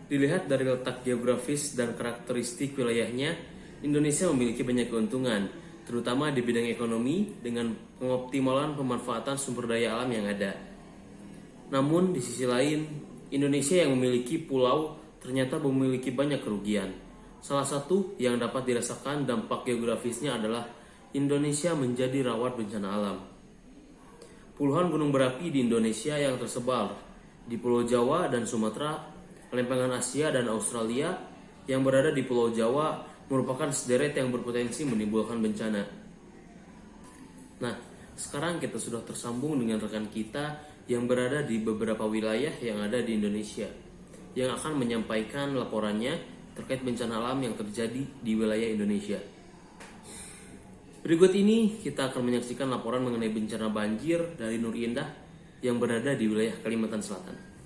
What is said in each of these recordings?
Dilihat dari letak geografis dan karakteristik wilayahnya, Indonesia memiliki banyak keuntungan, terutama di bidang ekonomi dengan pengoptimalan pemanfaatan sumber daya alam yang ada. Namun di sisi lain, Indonesia yang memiliki pulau ternyata memiliki banyak kerugian. Salah satu yang dapat dirasakan dampak geografisnya adalah Indonesia menjadi rawan bencana alam. Puluhan gunung berapi di Indonesia yang tersebar di Pulau Jawa dan Sumatera, lempengan Asia dan Australia yang berada di Pulau Jawa merupakan sederet yang berpotensi menimbulkan bencana. Nah, sekarang kita sudah tersambung dengan rekan kita yang berada di beberapa wilayah yang ada di Indonesia, yang akan menyampaikan laporannya terkait bencana alam yang terjadi di wilayah Indonesia. Berikut ini kita akan menyaksikan laporan mengenai bencana banjir dari Nur Indah yang berada di wilayah Kalimantan Selatan.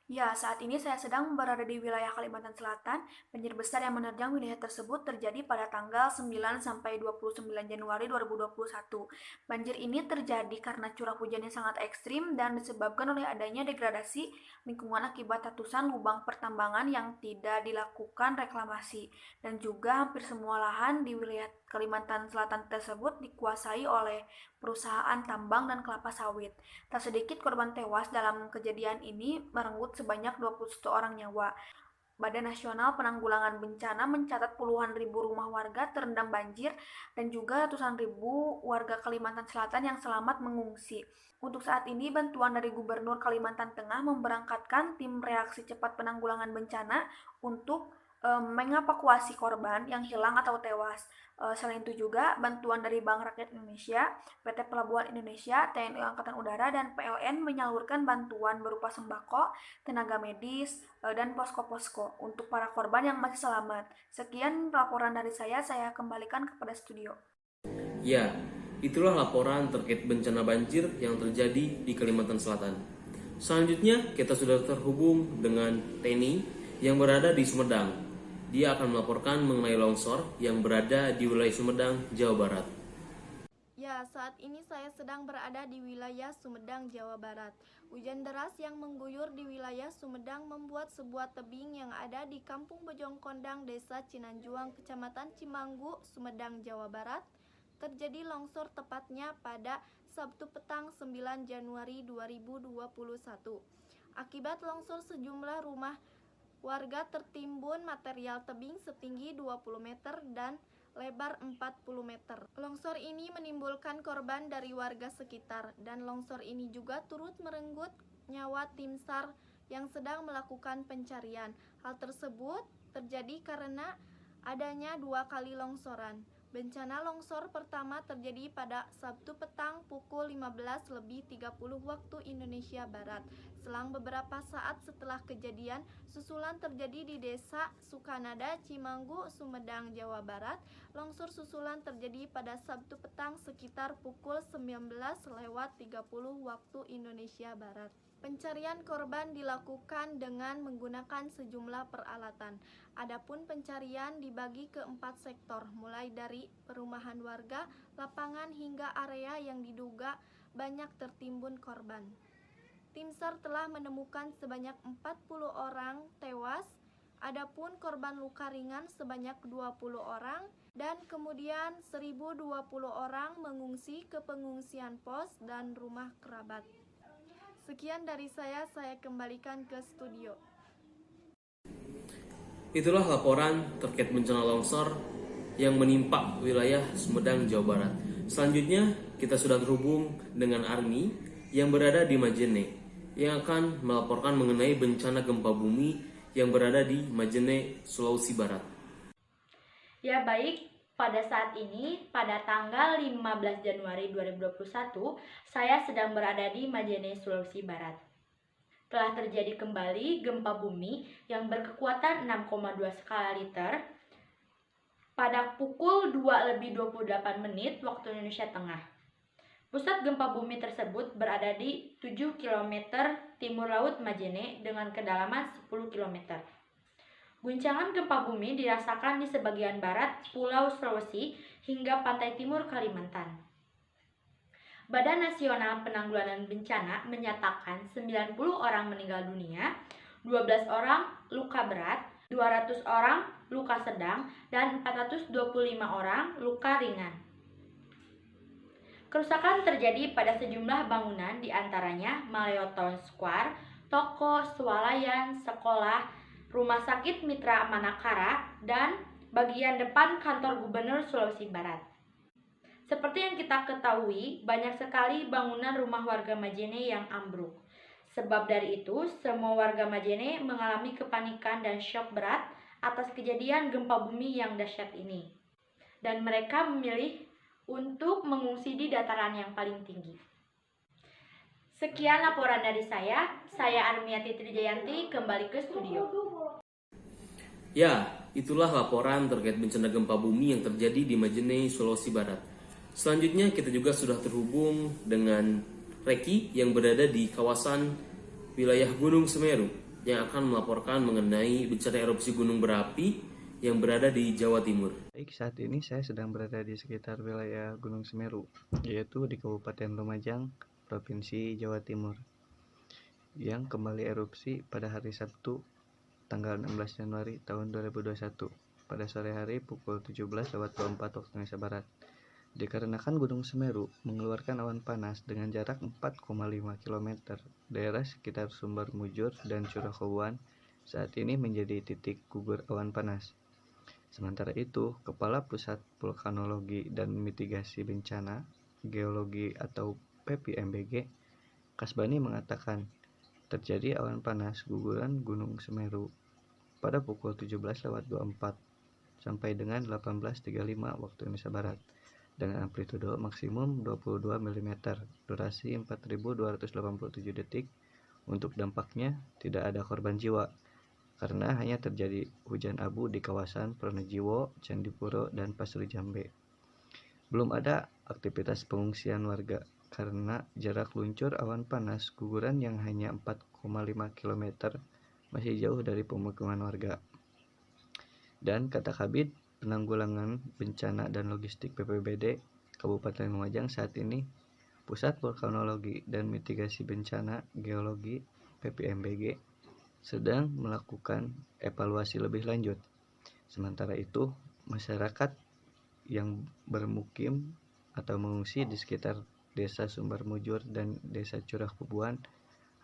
Ya, saat ini saya sedang berada di wilayah Kalimantan Selatan. Banjir besar yang menerjang wilayah tersebut terjadi pada tanggal 9 sampai 29 Januari 2021. Banjir ini terjadi karena curah hujan yang sangat ekstrim dan disebabkan oleh adanya degradasi lingkungan akibat ratusan lubang pertambangan yang tidak dilakukan reklamasi. Dan juga hampir semua lahan di wilayah Kalimantan Selatan tersebut dikuasai oleh perusahaan tambang dan kelapa sawit. Tak sedikit korban tewas dalam kejadian ini merenggut sebanyak 21 orang nyawa. Badan Nasional Penanggulangan Bencana mencatat puluhan ribu rumah warga terendam banjir dan juga ratusan ribu warga Kalimantan Selatan yang selamat mengungsi. Untuk saat ini, bantuan dari Gubernur Kalimantan Tengah memberangkatkan tim reaksi cepat penanggulangan bencana untuk mengevakuasi korban yang hilang atau tewas. Selain itu juga bantuan dari Bank Rakyat Indonesia, PT Pelabuhan Indonesia, TNI Angkatan Udara, dan PLN menyalurkan bantuan berupa sembako, tenaga medis, dan posko-posko untuk para korban yang masih selamat. Sekian laporan dari saya kembalikan kepada studio. Ya, itulah laporan terkait bencana banjir yang terjadi di Kalimantan Selatan. Selanjutnya, kita sudah terhubung dengan Teni yang berada di Sumedang. Dia akan melaporkan mengenai longsor yang berada di wilayah Sumedang, Jawa Barat. Ya, saat ini saya sedang berada di wilayah Sumedang, Jawa Barat. Hujan deras yang mengguyur di wilayah Sumedang membuat sebuah tebing yang ada di Kampung Bojongkondang, Desa Cinanjuang, Kecamatan Cimanggu, Sumedang, Jawa Barat, terjadi longsor tepatnya pada Sabtu petang 9 Januari 2021. Akibat longsor sejumlah rumah warga tertimbun material tebing setinggi 20 meter dan lebar 40 meter. Longsor ini menimbulkan korban dari warga sekitar dan longsor ini juga turut merenggut nyawa tim SAR yang sedang melakukan pencarian. Hal tersebut terjadi karena adanya 2 kali longsoran. Bencana longsor pertama terjadi pada Sabtu petang pukul 15.30 waktu Indonesia Barat. Selang beberapa saat setelah kejadian, susulan terjadi di Desa Sukanada, Cimanggu, Sumedang, Jawa Barat. Longsor susulan terjadi pada Sabtu petang sekitar pukul 19.30 waktu Indonesia Barat. Pencarian korban dilakukan dengan menggunakan sejumlah peralatan. Adapun pencarian dibagi ke 4 sektor, mulai dari perumahan warga, lapangan hingga area yang diduga banyak tertimbun korban. Tim SAR telah menemukan sebanyak 40 orang tewas, adapun korban luka ringan sebanyak 20 orang, dan kemudian 1020 orang mengungsi ke pengungsian pos dan rumah kerabat. Sekian dari saya kembalikan ke studio. Itulah laporan terkait bencana longsor yang menimpa wilayah Sumedang, Jawa Barat. Selanjutnya, kita sudah terhubung dengan Army yang berada di Majene, yang akan melaporkan mengenai bencana gempa bumi yang berada di Majene, Sulawesi Barat. Ya baik, pada saat ini, pada tanggal 15 Januari 2021, saya sedang berada di Majene, Sulawesi Barat. Telah terjadi kembali gempa bumi yang berkekuatan 6,2 skala Richter pada pukul 2:28 waktu Indonesia Tengah. Pusat gempa bumi tersebut berada di 7 km timur laut Majene dengan kedalaman 10 km. Guncangan gempa bumi dirasakan di sebagian barat Pulau Sulawesi hingga pantai timur Kalimantan. Badan Nasional Penanggulangan Bencana menyatakan 90 orang meninggal dunia, 12 orang luka berat, 200 orang luka sedang, dan 425 orang luka ringan. Kerusakan terjadi pada sejumlah bangunan, diantaranya Maleo Town Square, toko, swalayan, sekolah, rumah sakit Mitra Manakara, dan bagian depan kantor Gubernur Sulawesi Barat. Seperti yang kita ketahui, banyak sekali bangunan rumah warga Majene yang ambruk. Sebab dari itu, semua warga Majene mengalami kepanikan dan syok berat atas kejadian gempa bumi yang dahsyat ini. Dan mereka memilih untuk mengungsi di dataran yang paling tinggi. Sekian laporan dari saya Armiati Trijayanti, kembali ke studio. Ya, itulah laporan terkait bencana gempa bumi yang terjadi di Majene, Sulawesi Barat. Selanjutnya kita juga sudah terhubung dengan Reki yang berada di kawasan wilayah Gunung Semeru yang akan melaporkan mengenai bencana erupsi gunung berapi yang berada di Jawa Timur. Baik, saat ini saya sedang berada di sekitar wilayah Gunung Semeru, yaitu di Kabupaten Lumajang, Provinsi Jawa Timur, yang kembali erupsi pada hari Sabtu, tanggal 16 Januari tahun 2021, pada sore hari pukul 17.24 waktu Indonesia Barat. Dikarenakan Gunung Semeru mengeluarkan awan panas dengan jarak 4,5 km, daerah sekitar Sumber Mujur dan Curah Kowuan saat ini menjadi titik gugur awan panas. Sementara itu, Kepala Pusat Vulkanologi dan Mitigasi Bencana Geologi atau PVMBG, Kasbani mengatakan terjadi awan panas guguran Gunung Semeru pada pukul 17.24 sampai dengan 18.35 waktu Indonesia Barat dengan amplitudo maksimum 22 mm, durasi 4.287 detik. Untuk dampaknya tidak ada korban jiwa karena hanya terjadi hujan abu di kawasan Pronojiwo, Candipuro, dan Pasri Jambe. Belum ada aktivitas pengungsian warga karena jarak luncur awan panas guguran yang hanya 4,5 km masih jauh dari pemukiman warga. Dan kata Kabid Penanggulangan Bencana dan Logistik BPBD Kabupaten Lumajang saat ini, Pusat Vulkanologi dan Mitigasi Bencana Geologi PVMBG sedang melakukan evaluasi lebih lanjut. Sementara itu, masyarakat yang bermukim atau mengungsi di sekitar Desa Sumber Mujur dan Desa Curah Kowuan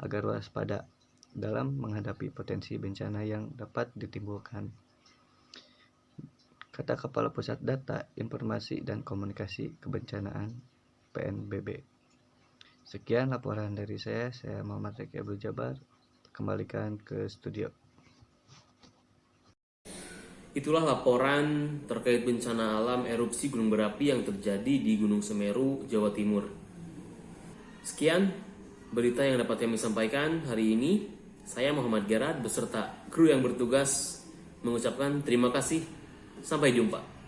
agar waspada dalam menghadapi potensi bencana yang dapat ditimbulkan. Kata Kepala Pusat Data, Informasi, dan Komunikasi Kebencanaan PNBB. Sekian laporan dari saya Muhammad Reki Abdul Jabar. Kembalikan ke studio. Itulah laporan terkait bencana alam erupsi gunung berapi yang terjadi di Gunung Semeru, Jawa Timur. Sekian berita yang dapat kami sampaikan hari ini. Saya Muhammad Gerard beserta kru yang bertugas mengucapkan terima kasih. Sampai jumpa.